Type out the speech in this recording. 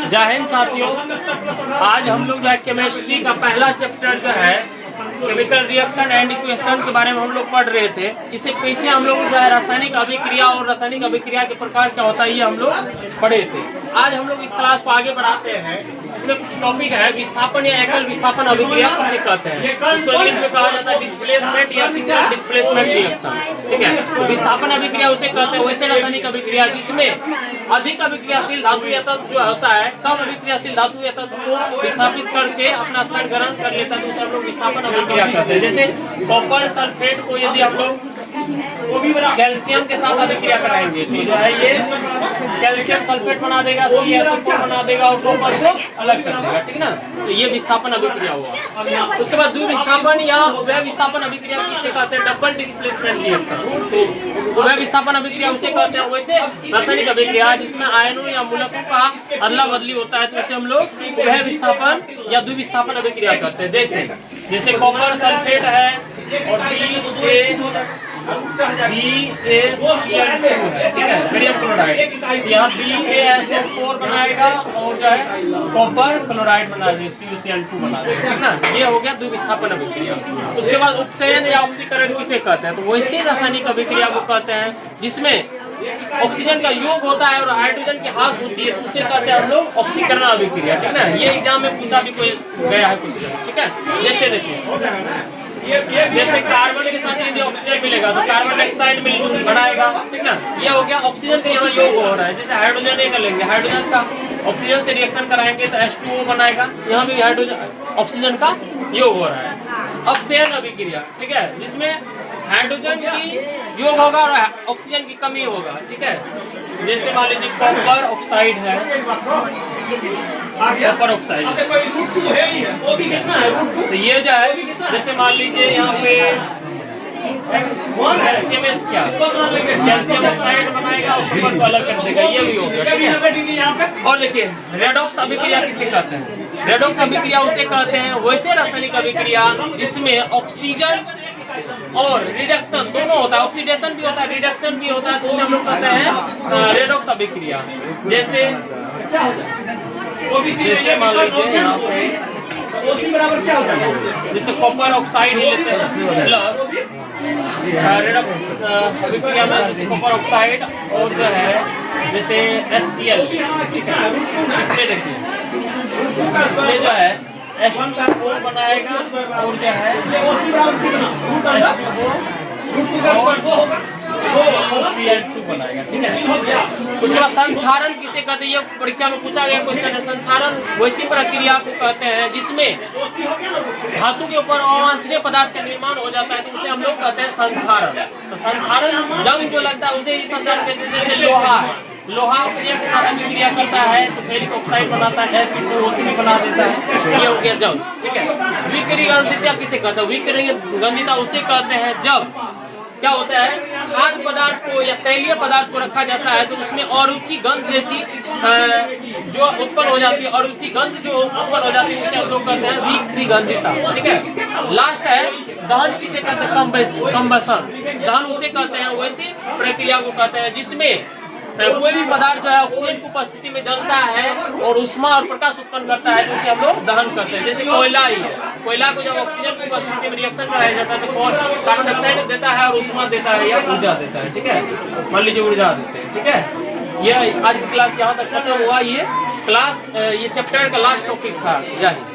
जय हिंद साथियों, आज हम लोग जो है केमिस्ट्री का पहला चैप्टर जो है केमिकल रिएक्शन एंड इक्वेशन के बारे में हम लोग पढ़ रहे थे। इससे पीछे हम लोग जो है रासायनिक अभिक्रिया और रासायनिक अभिक्रिया के प्रकार क्या होता है ये हम लोग पढ़े थे। आज हम लोग इस क्लास को आगे बढ़ाते हैं। इसमें कुछ टॉपिक है विस्थापन या एकल विस्थापन अभिक्रिया किसे कहते हैं। इसको इंग्लिश में कहा जाता है डिस्प्लेसमेंट या सिंगल डिस्प्लेसमेंट रिएक्शन। ठीक है, तो विस्थापन अभिक्रिया उसे कहते हैं। वैसे रासायनिक अभिक्रिया जिसमें अधिक अभिक्रियाशील धातु या तत्व जो होता है कम अभिक्रियाशील धातु या तत्व को विस्थापित करके अपना स्थान ग्रहण कर लेता है तो उसे हम लोग विस्थापन अभिक्रिया करते हैं। जैसे कॉपर सल्फेट को यदि हम लोग कैल्शियम के साथ अभिक्रिया कराएंगे तो जो है ये कैल्शियम सल्फेट बना देगा, CaSO4 बना देगा और कॉपर को अलग कर देगा। ठीक ना, तो ये विस्थापन अभिक्रिया हुआ। उसके बाद द्विविस्थापन या उभय विस्थापन अभिक्रिया किसे कहते हैं, डबल डिस्प्लेसमेंट रिएक्शन। तो उभय विस्थापन अभिक्रिया उसे कहते हैं। वैसे रासायनिक अभिक्रिया जिसमें आयनों या मूलकों का अदला बदली होता है तो उसे हम लोग उभय विस्थापन या द्विविस्थापन अभिक्रिया कहते हैं। जैसे कॉपर सल्फेट है और BaCl2 है, ठीक है, बेरियम क्लोराइड। यहाँ BaSO4 बनाएगा और जो है कॉपर क्लोराइड बना देगा, CuCl2 बना देगा। ठीक ना, ये हो गया द्विविस्थापन अभिक्रिया। उसके बाद उपचयन या ऑक्सीकरण किसे कहते हैं, तो वैसे रासायनिक अभिक्रिया को कहते हैं जिसमें ऑक्सीजन का योग होता है और हाइड्रोजन की ह्रास होती है तो उसे कहते हैं हम लोग ऑक्सीकरण अभिक्रिया। ठीक है, ये एग्जाम में पूछा भी कोई गया है क्वेश्चन। ठीक है, जैसे देखिए जैसे कार्बन के साथ यदि ऑक्सीजन मिलेगा तो कार्बन डाइऑक्साइड मिल बनाएगा। ठीक ना, ये हो गया ऑक्सीजन का यहाँ योग हो रहा है। जैसे हाइड्रोजन एक लेंगे, हाइड्रोजन का ऑक्सीजन से रिएक्शन कराएंगे तो H2O बनाएगा, यहाँ भी हाइड्रोजन ऑक्सीजन का योग हो रहा है। अपचयन अभिक्रिया, ठीक है, जिसमें हाइड्रोजन की योग होगा और ऑक्सीजन की कमी होगा। ठीक है, जैसे मान लीजिए कॉपर ऑक्साइड है, कॉपर ऑक्साइड तो ये जो है जैसे मान लीजिए यहाँ पे कैल्शियम क्या कैल्शियम ऑक्साइड बनाएगा और कॉपर को अलग कर देगा, ये भी हो गया। ठीक है, और देखिए रेडॉक्स अभिक्रिया किसे कहते हैं, रेडॉक्स अभिक्रिया उसे कहते हैं वैसे रासायनिक अभिक्रिया जिसमें ऑक्सीजन और रिडक्शन दोनों होता है, ऑक्सीडेशन भी होता है रिडक्शन भी होता है तो उसे हम लोग कहते हैं रेडॉक्स अभिक्रिया। जैसे मान लीजिए यहाँ पे जैसे कॉपर ऑक्साइड ही लेते हैं प्लस रेडॉक्स अभिक्रिया में जैसे कॉपर ऑक्साइड और जो है जैसे HCl। ठीक है, इसमें देखिए इसमें जो है H2O बनाएगा और जो है CuCl2 बनाएगा। ठीक है, उसके बाद संक्षारण किसे कहते हैं, ये परीक्षा में पूछा गया क्वेश्चन है। संक्षारण वैसी प्रक्रिया को कहते हैं जिसमें धातु के ऊपर अवांछनीय पदार्थ का निर्माण हो जाता है तो उसे हम लोग कहते हैं संक्षारण। तो संक्षारण जंग जो लगता है उसे ही संक्षारण कहते हैं। जैसे लोहा है, लोहा ऑक्सीजन के साथ अभिक्रिया करता है तो फेरिक ऑक्साइड बनाता है, Fe2O3 बना देता है, ये हो गया जंग। ठीक है, विकृतिगंधिता किसे कहते हैं, विकृतिगंधिता उसे कहते हैं जब क्या होता है खाद्य पदार्थ को या तैलीय पदार्थ को रखा जाता है तो उसमें अरुचि गंध जैसी जो उत्पन्न हो जाती है, अरुचि गंध जो उत्पन्न हो जाती है उसे हम लोग कहते हैं विकृतिगंधिता। ठीक है, लास्ट है दहन किसे कहते हैं, कंबसन दहन उसे कहते हैं वैसी प्रक्रिया को कहते हैं जिसमें कोई भी पदार्थ जो है ऑक्सीजन की उपस्थिति में जलता है और ऊष्मा और प्रकाश उत्पन्न करता है तो उसे हम लोग दहन करते हैं। जैसे कोयला ही है, कोयला को जब ऑक्सीजन की उपस्थिति में रिएक्शन कराया जाता है तो कार्बन डाइऑक्साइड देता है और ऊष्मा देता है या ऊर्जा देता है। ठीक है, मान लीजिए ऊर्जा देते हैं। ठीक है, ये आज की क्लास यहाँ तक खत्म हुआ। ये क्लास ये चैप्टर का लास्ट टॉपिक था। जय हिंद।